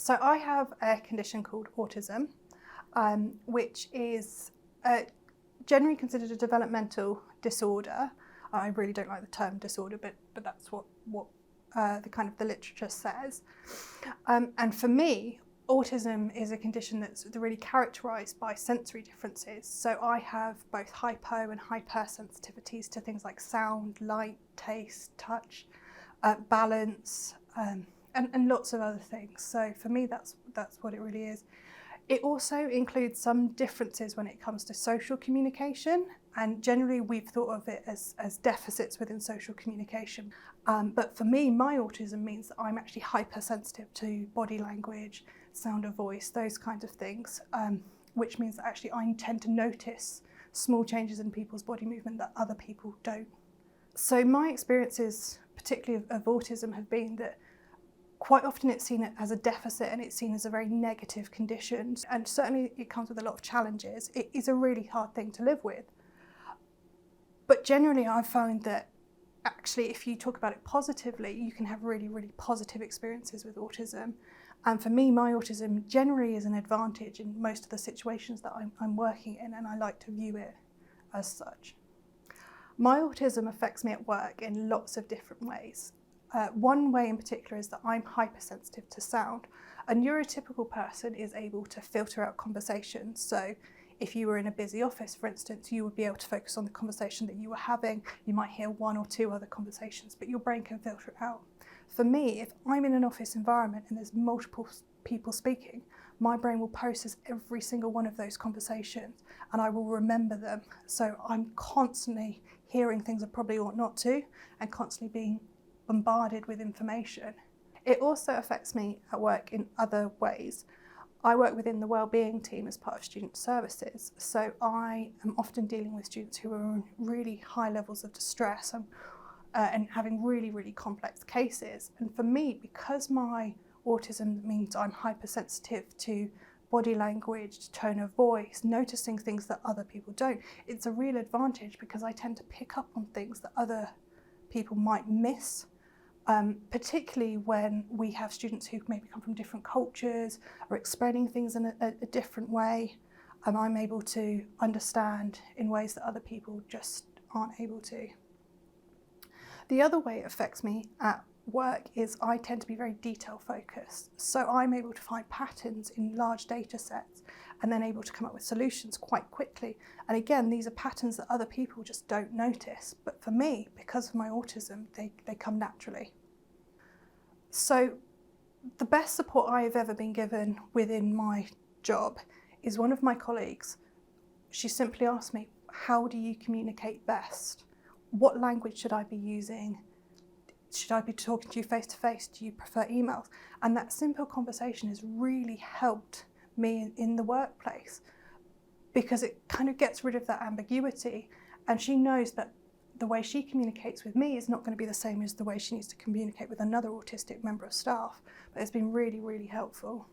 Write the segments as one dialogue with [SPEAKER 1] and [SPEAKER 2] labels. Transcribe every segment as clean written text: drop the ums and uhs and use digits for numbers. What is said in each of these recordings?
[SPEAKER 1] So I have a condition called autism, which is generally considered a developmental disorder. I really don't like the term disorder, but that's what the literature says. And for me, autism is a condition that's really characterised by sensory differences. So I have both hypo and hypersensitivities to things like sound, light, taste, touch, balance, and lots of other things. So for me, that's what it really is. It also includes some differences when it comes to social communication, and generally we've thought of it as deficits within social communication. But for me, my autism means that I'm actually hypersensitive to body language, sound of voice, those kinds of things, which means that actually I tend to notice small changes in people's body movement that other people don't. So my experiences, particularly of autism, have been that quite often it's seen as a deficit and it's seen as a very negative condition, and certainly it comes with a lot of challenges. It is a really hard thing to live with. But generally I've found that actually if you talk about it positively, you can have really, really positive experiences with autism. And for me, my autism generally is an advantage in most of the situations that I'm working in, and I like to view it as such. My autism affects me at work in lots of different ways. One way in particular is that I'm hypersensitive to sound. A neurotypical person is able to filter out conversations. So if you were in a busy office, for instance, you would be able to focus on the conversation that you were having. You might hear one or two other conversations, but your brain can filter it out. For me, if I'm in an office environment and there's multiple people speaking, my brain will process every single one of those conversations and I will remember them. So I'm constantly hearing things I probably ought not to and constantly being bombarded with information. It also affects me at work in other ways. I work within the wellbeing team as part of student services, so I am often dealing with students who are in really high levels of distress and having really, really complex cases. And for me, because my autism means I'm hypersensitive to body language, to tone of voice, noticing things that other people don't, it's a real advantage because I tend to pick up on things that other people might miss. Particularly when we have students who maybe come from different cultures or explaining things in a different way, and I'm able to understand in ways that other people just aren't able to. The other way it affects me at work is I tend to be very detail focused, so I'm able to find patterns in large data sets and then able to come up with solutions quite quickly. And again, these are patterns that other people just don't notice, but for me, because of my autism, they come naturally. So the best support I have ever been given within my job is one of my colleagues. She simply asked me, how do you communicate best? What language should I be using? Should I be talking to you face to face? Do you prefer emails? And that simple conversation has really helped me in the workplace because it kind of gets rid of that ambiguity, and she knows that the way she communicates with me is not going to be the same as the way she needs to communicate with another autistic member of staff, but it's been really, really helpful.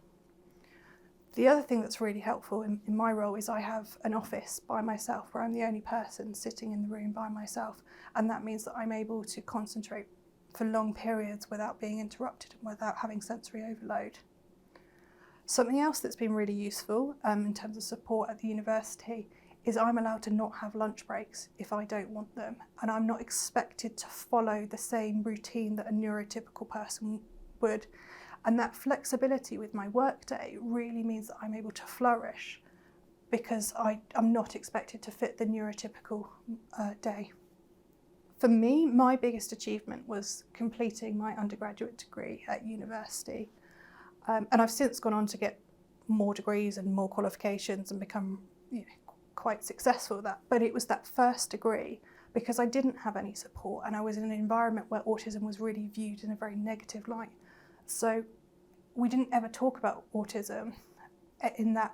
[SPEAKER 1] The other thing that's really helpful in my role is I have an office by myself where I'm the only person sitting in the room by myself, and that means that I'm able to concentrate for long periods without being interrupted and without having sensory overload. Something else that's been really useful in terms of support at the university is I'm allowed to not have lunch breaks if I don't want them, and I'm not expected to follow the same routine that a neurotypical person would. And that flexibility with my workday really means that I'm able to flourish because I'm not expected to fit the neurotypical day. For me, my biggest achievement was completing my undergraduate degree at university. And I've since gone on to get more degrees and more qualifications and become quite successful at that. But it was that first degree because I didn't have any support and I was in an environment where autism was really viewed in a very negative light. So we didn't ever talk about autism in that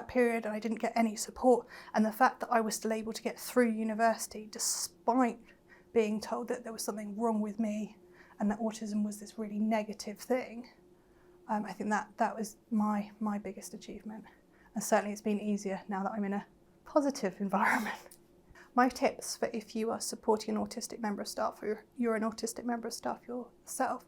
[SPEAKER 1] period, and I didn't get any support. And the fact that I was still able to get through university despite being told that there was something wrong with me and that autism was this really negative thing, I think that was my biggest achievement. And certainly it's been easier now that I'm in a positive environment. My tips for if you are supporting an autistic member of staff or you're an autistic member of staff yourself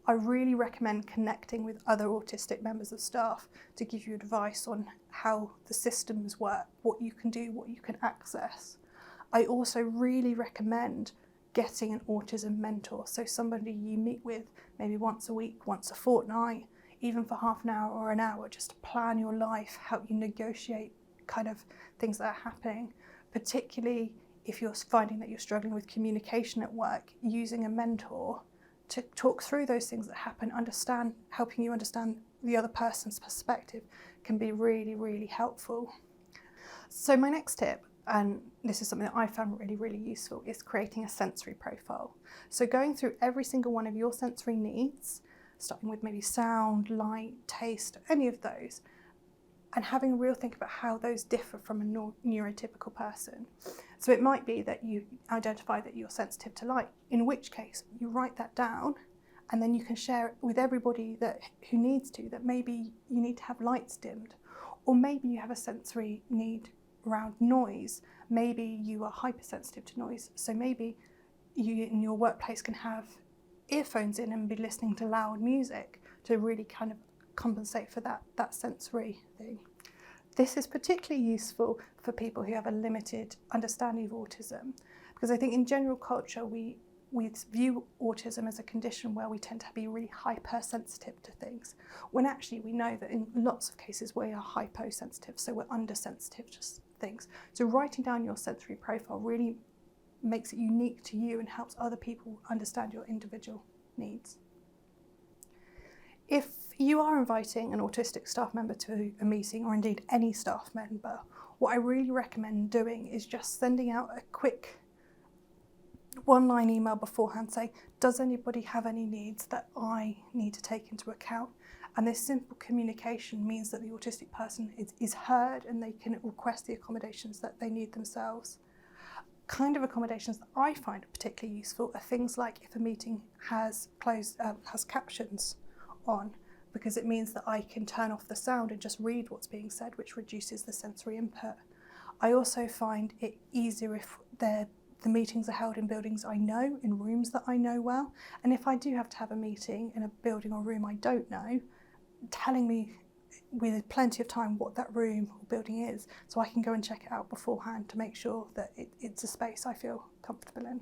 [SPEAKER 1] I really recommend connecting with other autistic members of staff to give you advice on how the systems work, what you can do, what you can access. I also really recommend getting an autism mentor, so somebody you meet with maybe once a week, once a fortnight, even for half an hour or an hour, just to plan your life, help you negotiate kind of things that are happening, particularly if you're finding that you're struggling with communication at work. Using a mentor to talk through those things that happen, helping you understand the other person's perspective, can be really, really helpful. So my next tip, and this is something that I found really, really useful, is creating a sensory profile. So going through every single one of your sensory needs, starting with maybe sound, light, taste, any of those, and having a real think about how those differ from a neurotypical person. So it might be that you identify that you're sensitive to light, in which case you write that down, and then you can share it with everybody who needs to, that maybe you need to have lights dimmed, or maybe you have a sensory need around noise. Maybe you are hypersensitive to noise, so maybe you in your workplace can have earphones in and be listening to loud music to really kind of compensate for that sensory thing. This is particularly useful for people who have a limited understanding of autism, because I think in general culture we view autism as a condition where we tend to be really hypersensitive to things, when actually we know that in lots of cases we are hyposensitive, so we're undersensitive to things. So writing down your sensory profile really makes it unique to you and helps other people understand your individual needs. If you are inviting an autistic staff member to a meeting, or indeed any staff member, what I really recommend doing is just sending out a quick one-line email beforehand saying, does anybody have any needs that I need to take into account? And this simple communication means that the autistic person is heard and they can request the accommodations that they need themselves. Kind of accommodations that I find particularly useful are things like if a meeting has captions on, because it means that I can turn off the sound and just read what's being said, which reduces the sensory input. I also find it easier if the meetings are held in buildings I know, in rooms that I know well, and if I do have to have a meeting in a building or room I don't know, telling me with plenty of time what that room or building is, so I can go and check it out beforehand to make sure that it's a space I feel comfortable in.